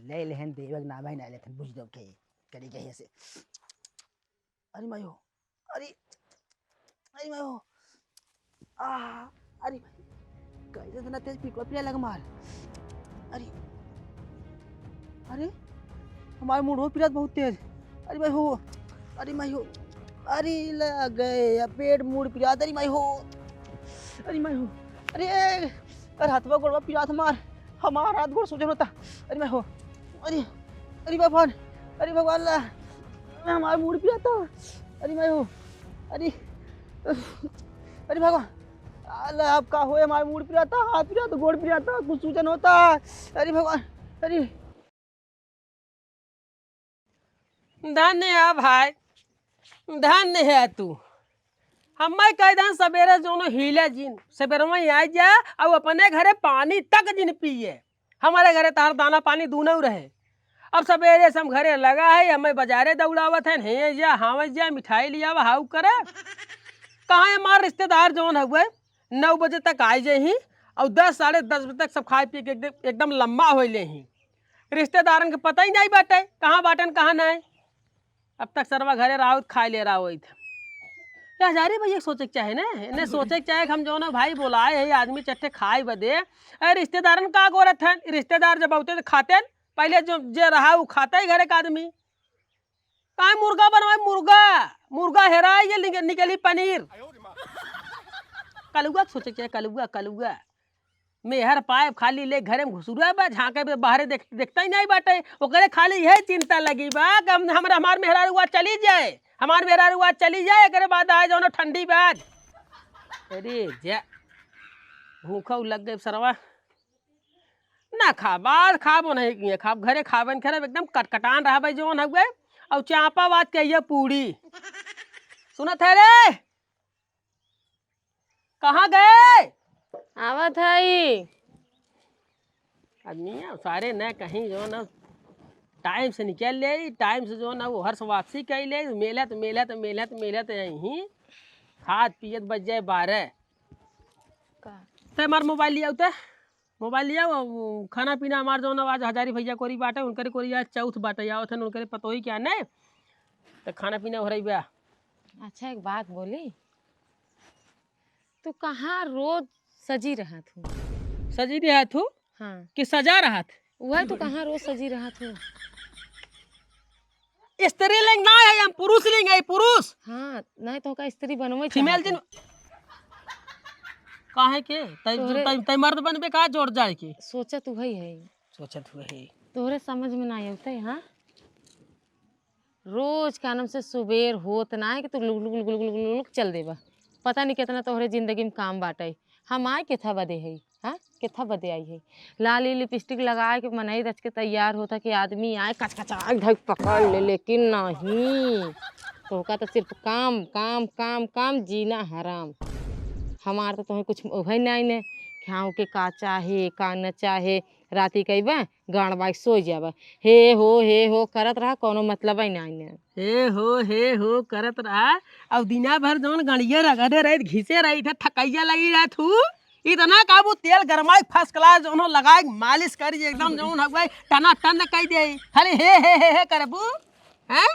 ले लेहन देवक नाम है ना लेथन बुझ दो के करी के से अरे मायो अरे अरे मायो आ अरे कैसे इतना तेज पिको पिया लग मार अरे अरे हमारे मुंह हो पिरात बहुत तेज अरे भाई हो अरे माई हो अरे लग गए या पेट मुड़ पिरात अरे माई हो अरे अरे हाथवा गोड़वा पिरात हमार हाथ गोड़ सोचन होता अरे मैं हो अरे अरे भगवान ला हमारा मुड़ पिराता अरे मैं हो अरे अरे भगवान अल्लाह आपका हो हमारा मुड़ पिराता हाथ पिराता गोड़ पिराता कुछ सूचन होता अरे भगवान अरे धन्य है भाई धन्य है तू हमें कह दन सवेरे जो हिले जिन सवेरे में आ जा और अपने घरे पानी तक जिन पिए हमारे घरे तार दाना पानी दूनऊ रहे अब सवेरे से हम घरे लगा है हमें बाजारे दौड़ावत है हे जा हाँ जा मिठाई लिया हाउ करे कहाँ हमारे रिश्तेदार जौन हुए 9 बजे तक आए जे ही और 10 साढ़े 10 बजे तक सब खाए पी के एकदम लम्बा हो ले ही रिश्तेदारन के पता ही नहीं बाटे कहाँ बाटन कहाँ नहीं अब तक सरवा घरे राउत खाए ले रहा हुई था हजारी भैया सोचे के चाहे ना इन्हें सोचे के चाहे हम जो ना भाई बुलाए है आदमी चट्टे खाए बदे अरे रिश्तेदारन का गोरत है रिश्तेदार जब आते तो खाते पहले जो जे रहा वो खाता ही घरे का आदमी कहा मुर्गा बनवाए मुर्गा हेरा ये निकली पनीर कलुआ सोचे के कलुआ मेहर पाए खाली ले घरे में घुसुआ बा झाँके पे बाहर देखता ही नहीं बाटे ओकरे खाली यही चिंता लगी बा कि हमार मेहरारुआ चली जाए हमार मेहरारुआ चली जाए एकरे बाद आए जाओ ठंडी बाद अरे जा भूखा लग गए सरवा ना खाबाद खाबो नहीं किए खाब घरे खाबन खराब एकदम कटकटान रहा भाई जौन हुए और चापा बात कहिए पूरी सुनत है रे कहाँ गए आवत है आदमी सारे न कहीं जो ना टाइम से निकल ले टाइम से जो ना वो हर्ष वापसी कर ले मेलत यहीं खाद पियत बच जाए 12 तो हमार मोबाइल लिया उते मोबाइल लिया वो खाना पीना हमार जो ना आज हजारी भैया कोरी बाटे उनके कोरी आज चौथ बाटे आवत है उनके पतो ही क्या नहीं तो खाना पीना हो रही बा। अच्छा एक बात बोली तू कहाँ रोज सजी रहा थू सजी रहा थू हाँ कि सजा रहा था वह तो कहाँ रोज सजी रहा थू स्त्रीलिंग ना है हम पुरुष लिंग है पुरुष हाँ नहीं तो का स्त्री बनवे फीमेल दिन काहे के तय मर्द बनबे का जोड़ जाए के सोचा तू है सोचत हुए है तोहरे समझ में ना आते हाँ रोज का नाम से सुबेर होत ना है कि तू look look look look look look चल देबा पता नहीं कितना तोहरे जिंदगी में काम बाटे हम आए केथा बदे है हाँ केथा बदे आई है लाली लिपस्टिक लगाए के मनई रच के तैयार होता कि आदमी आए कचकचा ढक पकड़ ले लेकिन नहीं तो का तो सिर्फ काम काम काम काम जीना हराम हमार तो तुम्हें कुछ वही नहीं ने खाओ के का चाहे का न चाहे राती कहबे गाड़ बाइक सो जाबे हे हो करत रहा कोनो मतलब ही नहीं ने हे हो करत रहा अब दिना भर जौन गणिया रगड़े रहे घिसे रही थे थकैया लगी रहा थू इतना काबू तेल गरमाई फर्स्ट क्लास जौन लगाए मालिश करी एकदम जौन हगवाई टना टन कह दे खाली हे करबू हैं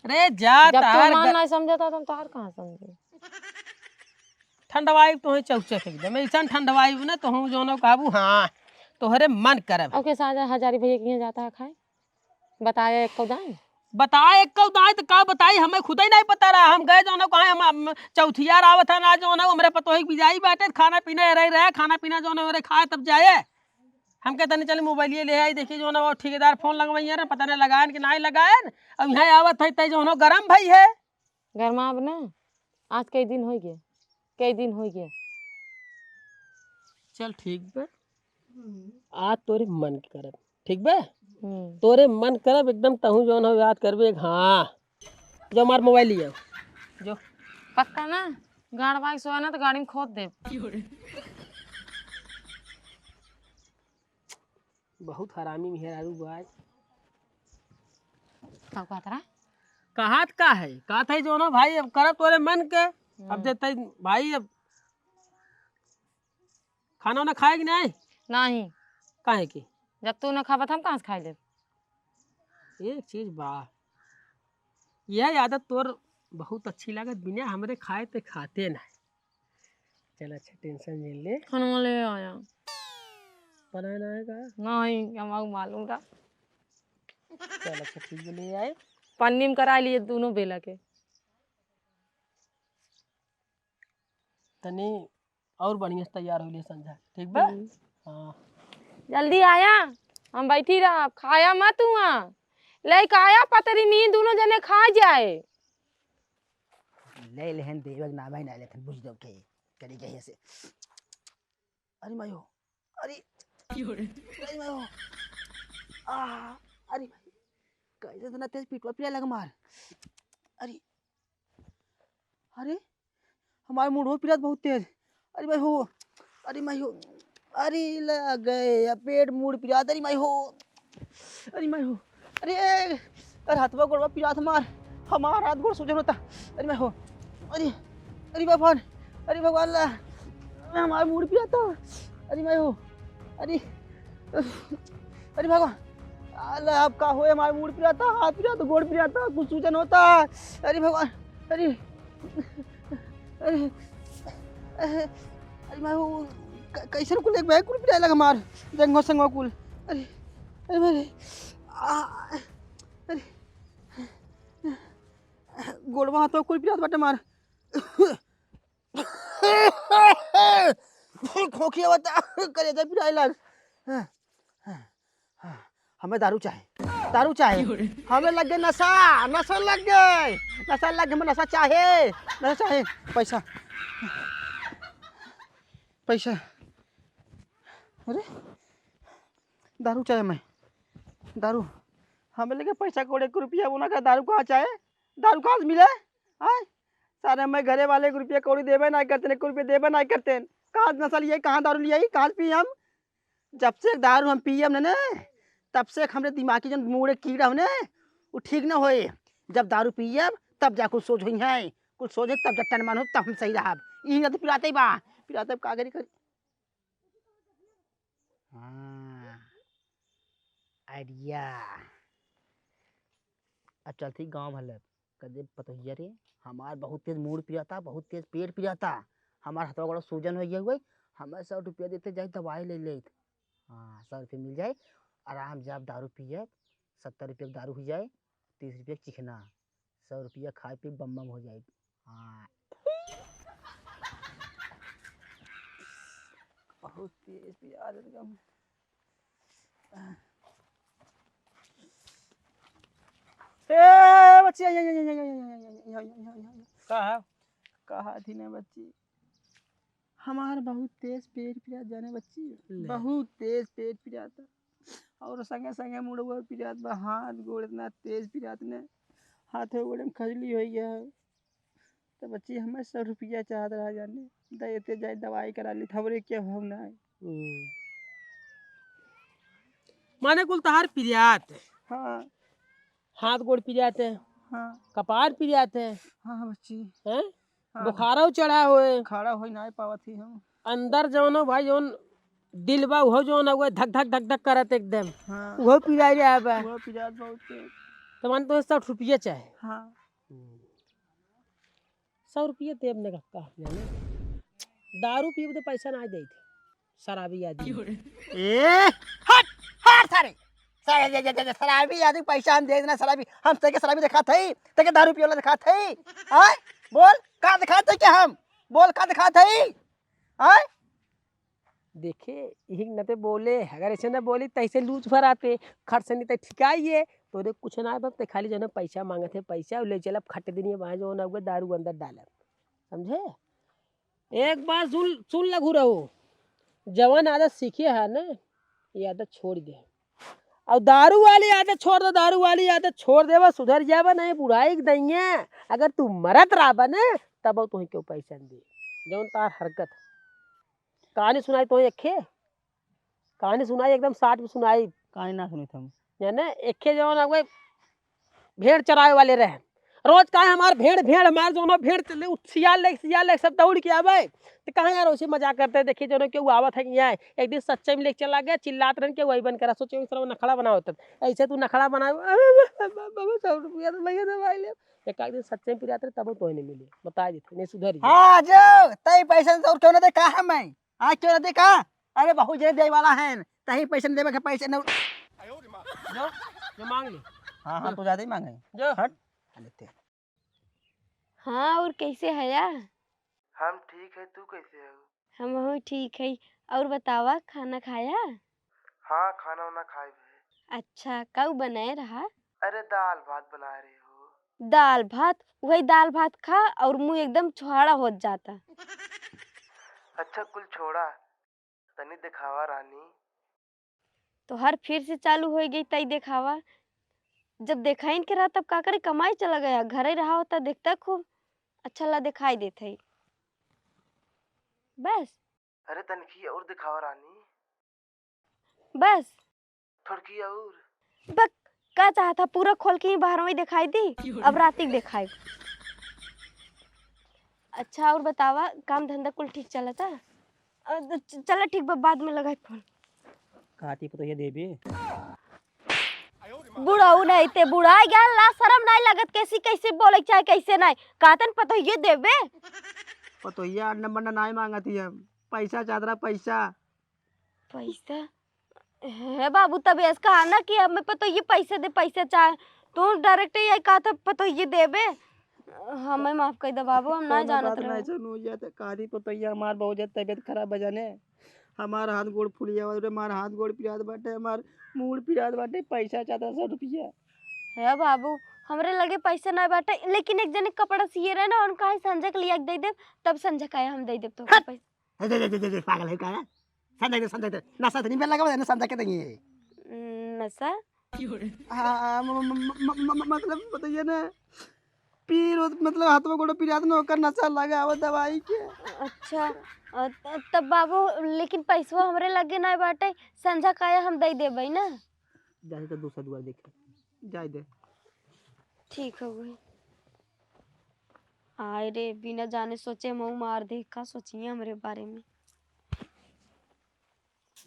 रे जा जब तू तार मान नहीं समझता तुम तार कहाँ समझे ठंडवाई तो चौचक एकदम ऐसा ठंडवाई ना तो हूँ जो काबू हाँ तोहरे मन करब ओके साजा हजारी भैया के यहाँ जाता है खाए बताया एक को दाई बताए एक कौ दाई तो का बताई हमें खुद ही नहीं पता रहा हम गए जो कहाँ हम चौथिया रावत है ना जो हमारे पतो ही बिजाई बाटे खाना पीना रहे खाना पीना जो है खाए तब जाए हम कहते नहीं चले मोबाइल ले आई देखिए जो वो ठेकेदार फोन लगवाइए ना पता नहीं लगाए कि नहीं लगाए अब यहाँ आवत है तय जो गरम भाई है गरमा अब ना आज कई दिन हो गया चल ठीक बे आज तोरे मन करब ठीक बे तोरे मन करब एकदम तहू जो है याद करबे हाँ जो हमार मोबाइल लिया जो पक्का ना गाड़ बाइक सोया ना तो गाड़ी में खोद दे बहुत हरामी मेहरारू बाज कब कहत रहा कहात का है कहत है जो ना भाई अब करब तोरे मन के अब देते भाई अब खाना ना खाए कि नहीं नहीं काहे की जब तू न खाबत हम कहाँ से खाई ले एक चीज बा, यह आदत तोर बहुत अच्छी लागत, बिना हमरे खाए ते खाते ना। चल अच्छा टेंशन ले ले, खाना ले आया बनाए ना आएगा। नहीं, हमारा मालूम था। चल अच्छा ठीक है, ले आए। पन्नी में करा लिए दोनों बेला के। तनी और बढ़िया से तैयार हो लिए समझा, ठीक बा। हाँ जल्दी आया, हम बैठी रहा, खाया मत हुआ लेके आया पतरी मीन दोनों जने खा जाए। ले लेहन देवक ना भाई ना लेथन बुझ दो के करी के से। अरे मायो, अरे अरे मायो, आ अरे भाई कैसे इतना तेज पीटवा पिया लगा मार। अरे अरे हमारे मुंह पिरात बहुत तेज। अरे भाई हो, अरे माई हो, अरे लग गए अब पेट मुड़ पिरात। अरे माई हो, अरे माई हो, अरे अरे हाथवा गोड़वा पिरात हमार हाथ गोड़ सूजन होता। अरे माई हो, अरे अरे भगवान, अरे भगवान ला हमारा मुड़ पिराता। अरे माई हो, अरे अरे भगवान अल्लाह अब का होए, हमारे मुड़ पिराता, हाथ पिराता, गोड़ पिराता, कुछ सूजन होता। अरे भगवान, अरे अरे अरे मैं वो कैसे कुल एक बैग कुल पिराए लगा मार जंगो संगो कुल। अरे अरे मेरे अरे गोड़वा हाथों कुल पिरात बाटे मार। खोखिया बता करे जा पिराए लग। हमें दारू चाहिए, दारू चाहिए, हमें लग गए नशा, नशा लग गए, नशा लग गए, हमें नशा चाहिए, नशा चाहिए। पैसा पैसा, अरे दारू चाहिए, मैं दारू, हमें लगे पैसा कोड़े को रुपया बोना का दारू कहाँ चाहे, दारू कहाँ से मिले। आए सारे मैं घरे वाले को रुपया कौड़ी देवे ना करते, को रुपये देवे ना करते, कहाँ नशा लिए, कहाँ दारू लिया, कहाँ से पिए हम। जब से दारू हम पिए हमने ने तब से हमरे दिमागी जन मुड़े कीड़ा हमने वो ठीक ना होए। जब दारू पिए तब जा कुछ सोच हुई है, कुछ सोचे तब जब टन मन हो तब हम सही रहा। यही ना तो पिलाते ही बा, पिलाते का करी कर। हाँ आइडिया, अब चलती गाँव भले कदे पतोहिया रे हमार बहुत तेज मूड पियाता, बहुत तेज पेट पियाता, हमार हाथवा गोड़ा सूजन हो गया, हमें 100 रुपया देते जाए दवाई ले ले। हाँ 100 रुपये मिल जाए आराम, जब दारू पिए 70 रुपये दारू हो जाए, 30 रुपये चिकना, 100 रुपया खाए पी बम बम हो जाए। हाँ बहुत तेज पिया एकदम। ए बच्ची का है? कहा थी ना बच्ची, हमार बहुत तेज पेट पिया जाने बच्ची, ले। बहुत तेज पेट पिराता और संगे संगे मुड़वा पिरात बा, हाथ गोड़ इतना तेज पिरात ने हाथ गोड़ में खजली हो गया है। तो बच्ची हमें 100 रुपया चाहत रहा जाने देते जाए दवाई करा ली, थवरे क्या होना है। माने कुल तहार पिरियात, हाँ हाथ गोड़ पिरियात है, हाँ कपार पिरियात है, हाँ बच्ची, हैं हाँ बुखारो चढ़ा हुए, खड़ा हो ना पावत थी हम। अंदर जौन भाई जौन दिल बा वो जौन है धक धक धक धक करत एकदम, हाँ वो पिराई रहा बा। वो पिरात बहुत तेज। तो मान तो 60 रुपये चाहे, हाँ 100 रुपये देव ने कहा जाने, दारू पीब तो पैसा ना दे थे, शराबी आदमी। ए हट हट सारे सारे शराबी आदमी पैसा हम दे देना, शराबी हम तके शराबी दिखा थे, तके दारू पियोला दिखा थे। हां बोल का दिखा थे, क्या हम बोल का दिखा थे। हां देखे यही न ते बोले, अगर ऐसे न बोली तैसे लूज भर आते, खर्च नहीं तो ठिकाइए तो रे कुछ ना बब खाली जो ना पैसा मांगे थे, पैसा ले चल खट दिन वहाँ जो ना दारू अंदर डाल, समझे। एक बार सुन सुन लगू रहो, जवान आदत सीखे है ना, ये आदत छोड़ दे, और दारू वाली आदत छोड़ दो, दारू वाली आदत छोड़ देवा सुधर जावा, नहीं बुढ़ाई देंगे। अगर तू मरत रहा ना तब तुम क्यों पैसा दे, जौन तार हरकत। कहानी सुनाई तो एक कहानी सुनाई एकदम 60 में सुनाई, कहानी ना सुनी तुम जाने एक जवान भेड़ चरावे वाले रहे, रोज कहा हमार भेड़ भेड़ हमार दोनों भेड़ चले सियाल ले सब दौड़ के आवे तो कहाँ यार उसे मजाक करते हैं। देखिए जो क्यों आवत है कि यहाँ एक दिन सच्चे में लेके चला गया चिल्लात रहे वही बन करा सोचे नखड़ा बनाओ तब ऐसे तू नखड़ा बना 100 रुपया तो भैया दवाई ले एक दिन सच्चे में पिराते तब तो नहीं मिले बता देते नहीं सुधर हाँ जो तई पैसा और क्यों ना देखा है मैं आज क्यों ना देखा। अरे बहुत जे दे वाला है तही पैसे देवे के पैसे न जो मांग ले। हाँ हम तो ज्यादा ही मांगे जो हट लेते। हाँ और कैसे है यार? हम ठीक है, तू कैसे हो? हम ठीक है। और बतावा खाना खाया? हाँ खाना वाना खाए हुए। अच्छा कब बनाए रहा? अरे दाल भात बना रहे हो? दाल भात? वही दाल भात खा और मुंह एकदम छुहाड़ा हो जाता। अच्छा कुल छोड़ा तनी दिखावा रानी। तो हर फिर से चालू हो गई तई दिखावा। जब देखा ही के रहा तब का करे कमाई चला गया घर ही रहा होता देखता खूब अच्छा ला दिखाई देता है बस। अरे तनकी और दिखावा रानी। बस थोड़की और। बक का चाहता पूरा खोल के ही बाहर में दिखाई दी अब राती दिखाई। अच्छा और बतावा काम धंधा कुल ठीक चला था? चला ठीक बाद में लगाए फोन। काटी तो ये देबी बुढ़ाऊ नहीं ते बुढ़ा गया ला शर्म नहीं लगत कैसी कैसे बोले चाहे कैसे नहीं कातन पतो ये देबे तो ये नंबर ना मांगती है पैसा चादरा पैसा पैसा है बाबू तब इसका आना कि हमें पतो ये पैसे दे पैसा चाहे तू डायरेक्ट ये कहा था पतो ये देबे हमें माफ कर दे बाबू हम ना जानत रहे। हो जाता कादी तो ये हमार बहुत ज्यादा तबीयत खराब बजाने हमार हाथ गोड़ फुलिया और हमार हाथ गोड़ पिरात बाटे हमार मूड पिरात बाटे पैसा चादरा 100 रुपया है बाबू हमरे लगे पैसा नहीं बाटे लेकिन एक जने कपड़ा सिए रहे ना उनका ही संजय के लिए दे दे तब संजय का हम दे दे तो पैसा दे पागल है का संजय नशा तो नहीं पे लगा ना संजय के देंगे नशा हाँ मतलब बताइए ना पीर मतलब हाथ में गोड़ पिरात न होकर नशा लगा हुआ दवाई के। अच्छा तब बाबू लेकिन पैसवा हमरे लगे नहीं बाटे संजय का हम दे देबे ना। जाए तो दूसरा दुआर देखे जाए दे ठीक हो गई। आए रे बिना जाने सोचे मुँह मार दे का सोचिए हमरे बारे में।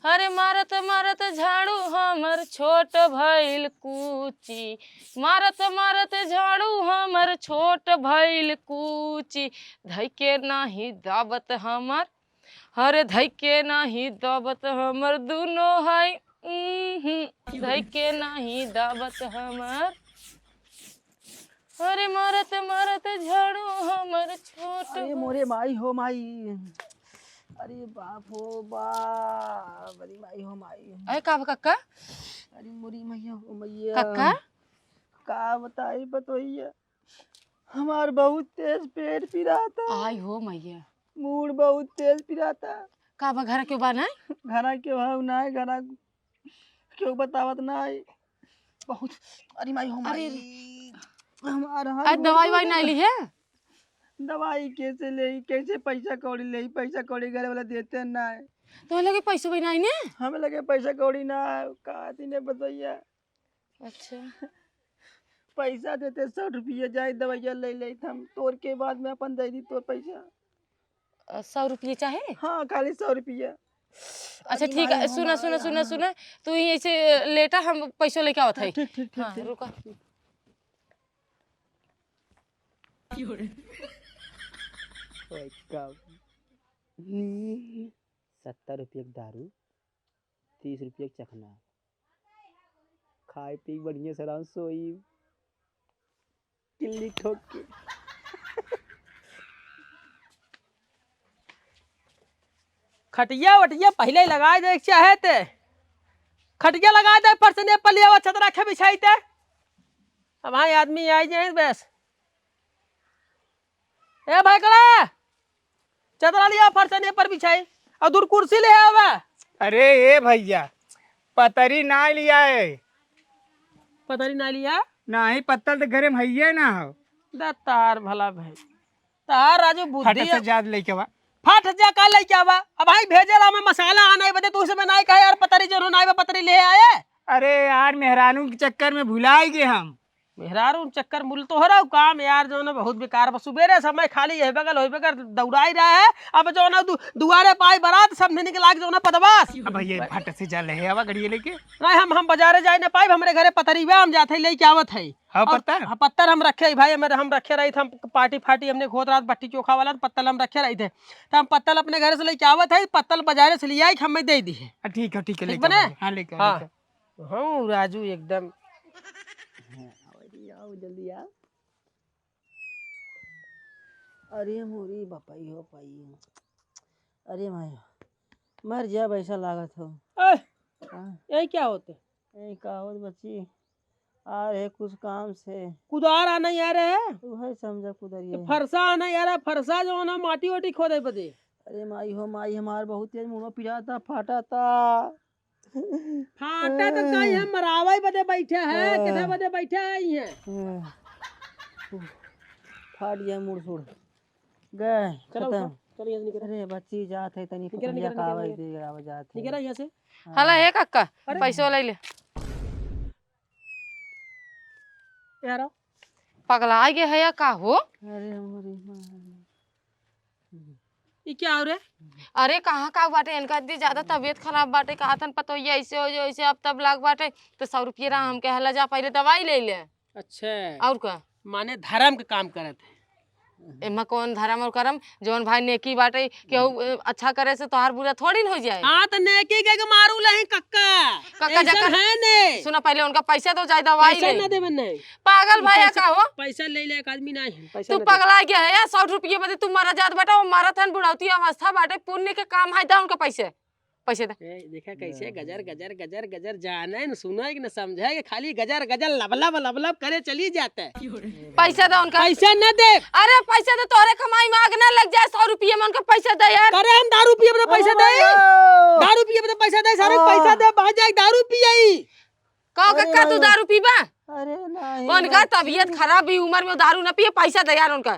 अरे मारत मारत झाड़ू हमर छोट भइल कूची मारत मारत झाड़ू हमर छोट भइल कूची धइके नाही दाबत हमर अरे धइके नाही दाबत हमर दुनो है धइके नाही दाबत हमर अरे मारत मारत झाड़ू हमर छोट। अरे मोरे माई हो माई अरे बाप हो बाप अरे माई हो माई अरे का कक्का अरे मोरी मैया हो मैया कक्का का बताई बतोइया हमार बहुत तेज पेट पिराता आई हो मैया मूड बहुत तेज पिराता का बा घर क्यों बना घरा क्यों है ना घरा क्यों बतावत ना बहुत अरे माई हो माई हमारा दवाई वाई नहीं ली है दवाई कैसे ले कैसे पैसा कौड़ी ले पैसा कौड़ी घर वाला देते ना तो लगे पैसे भी नहीं ने हमें लगे पैसा कौड़ी ना कहा ने बताइए। अच्छा पैसा देते 100 रुपया जाए दवाइया ले ले हम तोड़ के बाद में अपन दे दी तोर पैसा 100 रुपये चाहे हाँ खाली 100 रुपया। अच्छा ठीक है सुना सुना सुना सुना तू ही ऐसे लेटा हम पैसों लेके आवत है। ठीक ठीक हाँ रुका 70 रुपये दारू 30 रुपये चखना खाए पी बढ़िया सराम सोई किल्ली ठोक के खटिया वटिया पहले ही लगा दे चाहे ते खटिया लगा दे परसने पलिया छत रखे बिछाई ते अब हाँ आदमी आई जाए बस ए भाई कड़ा चदरा लिया फरसने पर बिछाई और दूर कुर्सी ले आवा। अरे ए भैया पतरी ना लिया है पतरी ना लिया ना ही पत्तल तो घरे में है ना हो तार भला भाई तार राजू फट बुद्धि से याद लेके बा फट जा का लेके आवा अब भाई भेजे ला में मसाला आना बदे तू समय नहीं कहे यार पतरी जो ना पतरी ले आए। अरे यार मेहरानू के चक्कर में भुला गए हम मेहरारू चक्कर मुल तो हो रहा काम यार जो ना बहुत बेकार बस सुबेरे समय खाली यही बगल वही बगल दौड़ाई रहा है अब जो ना दुआरे पाई बारात सब ने निकला के जो ना पदवास अब भैया फट से जा रहे हवा गड़िए लेके। नहीं हम बाजारे जाए ना पाई हमरे घरे पतरीबा हम जाते लेके आवत है हाँ और पत्थर हाँ, पत्थर हम रखे भाई मेरे हम रखे रहे थे हम पार्टी फाटी हमने खोद रात बट्टी चोखा वाला पत्तल हम रखे रहे थे तो हम पत्तल अपने घर से लेके आवत है पत्तल बाजारे से ले आई हमें दे दी है ठीक है ठीक लेके बने? आओ। हाँ लेके आओ, हाँ लेके आओ। हाँ राजू एकदम आओ जल्दी आओ। अरे मोरी बपाई हो पाई अरे माय मर जा वैसा लागत हो यही क्या होते यही का हो बच्ची आ रहे कुछ काम से कुदार आना आ रहे है तू है समझा कुदरिए फरसा आना यार फरसा जो ना माटी वाटी खोदे बदे अरे माई हो माई हमार बहुत तेज मुंह पिरा था फाटा था फाटा तो कहीं हम मरावाई बदे बैठे हैं किधर बदे बैठे आई हैं फाट गया मुड़ सुड़ गए खत्म अरे बच्ची जात है तनी पकड़िया कावज दे गया जात है निकल यहां से हला हे काका पैसो ले ले यार पगला गया है या का हो अरे मोरी ये क्या हो रे अरे कहाँ का बाटे इनका इतनी ज्यादा तबीयत खराब बाटे कहा था पता हो ऐसे हो जो ऐसे अब तब लाग बाटे तो 100 रुपये रहा हम कहला जा पहले दवाई ले ले अच्छा और का माने धर्म के काम करत है एमा कौन धर्म और कर्म जौन भाई नेकी बाटे केहू अच्छा करे से तोहार बुरा थोड़ी न हो जाए हाँ तो नेकी के मारू लहे कक्का कक्का ऐसा जक्का है ने सुना पहले उनका पैसा तो जाए दवाई पैसा ले ना देबे नहीं पागल भाई का हो पैसा ले ले एक आदमी नहीं पैसा तू पगला गया है 100 रुपये बदे तू मारा जात बाटा वो मारा थन बुढ़ाती अवस्था बाटे पुण्य के काम है दा उनका पैसे दे देखा कैसे गजर गजर गजर गजर जाने न सुना कि न समझे कि खाली गजर गजर लबलब करे चली जाता है पैसा दे उनका पैसा न दे अरे पैसा दे तोरे कमाई में आग ना लग जाए 100 रुपये में उनका पैसा दे यार करे हम दारू पिए बता पैसा दे दारू पिए बता पैसा दे सारे पैसा दे बाहर जाए दारू पिए कहो कक्का तू दारू पीबा अरे नहीं उनका तबीयत खराब भी उम्र में दारू न पिए पैसा दे यार उनका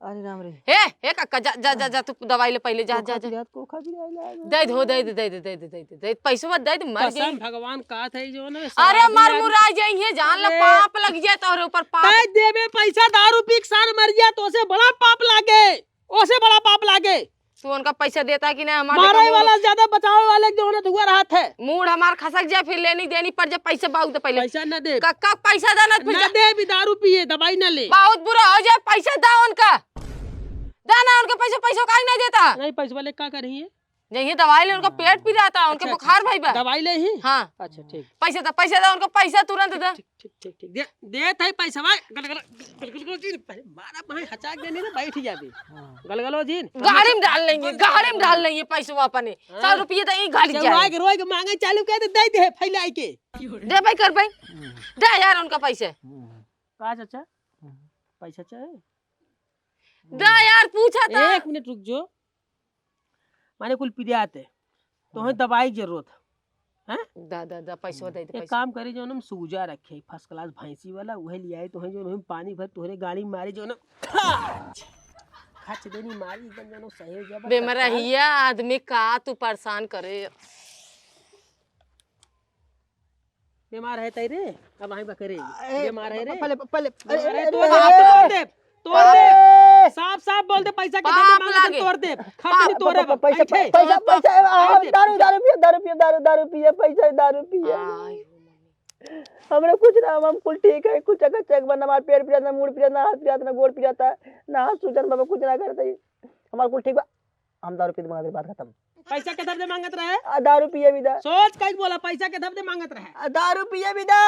अरे राम रे हे कक्का जा जा जा, जा तू दवाई ले पहले जा जा जा कोखा भी दे दो दे पैसा मत दे मर जाए भगवान का था जो ना अरे मर मुरा जाइए जान ले पाप लग जाए तोरे ऊपर पाप देवे पैसा दारू पी के सार मर गया तो से बड़ा पाप लागे ओसे बड़ा पाप लागे तू उनका पैसा देता कि नहीं मारे वाला ज्यादा बचावे वाले जो ना धुआ हाथ है मूड हमार खसक जाए फिर लेनी देनी पर जब पैसे बाऊ दे पहले पैसा न दे कक्का पैसा देना न दे भी दारू पिए दवाई न ले बहुत बुरा हो जाए पैसा दा उनका दाना उनका पैसा काहे नहीं देता नहीं पैसे वाले क्या कर रही है यही दवाई ले उनका पेट पी रहा था उनके बुखार भाई बा दवाई ले ही हाँ अच्छा ठीक पैसा दा उनका पैसा तुरंत दे ठीक दे थे पैसा भाई गलगलो जी मारा भाई हचाक देनी ना बैठ जाबी गलगलो जी गाड़ी में डाल लेंगे पैसा अपने 100 रुपये तो यही गाड़ी जाए रोई के मांगे चालू कर दे दे फैलाई के दे भाई कर भाई दे यार उनका पैसे का चाचा पैसा चाहिए दे यार पूछा था 1 मिनट रुक जो माने कुल पिरियात है तो है दवाई जरूरत है दा पैसा दे एक काम करे जो हम सूजा रखे फर्स्ट क्लास भैंसी वाला वही ले आए तो है जो हम पानी भर तोहरे गाड़ी मारे जो ना खच देनी मारी एकदम जो सही हो जाए बेमरा हिया आदमी का तू परेशान करे बीमार है तेरे अब वहीं बकरे बीमार है रे पहले अरे तोड़ दे साफ बोल दे पैसा के दे मांगे तोड़ दे खाती तोड़े पैसा दारू पिए पैसा दारू पिए हमरे कुछ ना हम कुल ठीक है कुछ अगर चेक बना हमार पेट पिराता मूड पिराता हाथ पिराता ना गोड़ पिराता ना हाथ सूजन बाबा कुछ ना करता हमार कुल ठीक बा हम दारू पी मांगत बात खत्म पैसा के दे मांगत रहे दारू पिए विदा सोच कई बोला पैसा के दे मांगत रहे दारू पिए विदा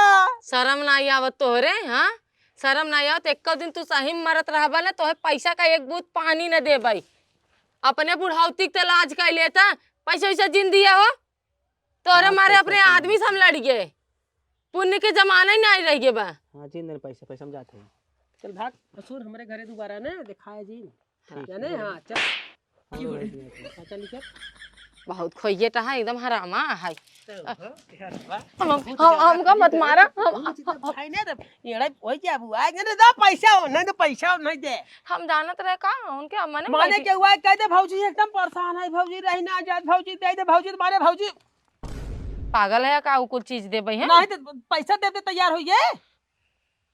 शर्म नहीं आवत तोहरे हाँ शर्म नहीं आवत एक दिन तू सही मरत रहबा ना तोहे पैसा का एक बूंद पानी न दे भाई अपने बुढ़ावती के लाज कर लेता पैसा वैसा जिन दिया हो तोरे मारे अपने आदमी से हम लड़ गए पुण्य के जमाना ही नहीं रह गए बा हां जिन दिन पैसा समझाते हैं चल भाग ससुर हमारे घरे दोबारा ना दिखाए जी जाने हां चल चल चल बहुत खोइए टा है एकदम हरामा है हमका मत मारा भाई ने येड़ा होई क्या बुआ ने दे पैसा नहीं दे हम जानत रहे का उनके अम्मा ने माने के हुआ कह दे भौजी एकदम परेशान है भौजी रही ना आजाद भौजी दे दे भौजी मारे भौजी पागल है का कुछ चीज दे भाई है नहीं तो पैसा दे दे तैयार होइए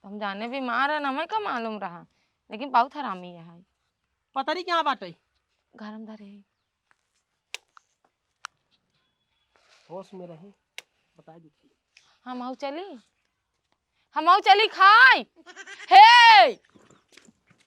हम जाने बीमार है हमें का मालूम रहा, लेकिन बहुत हरामी है। पता नहीं क्या बाटे। घर में धरे है। होश में रही बता दी। हम आऊ चली खाई। हे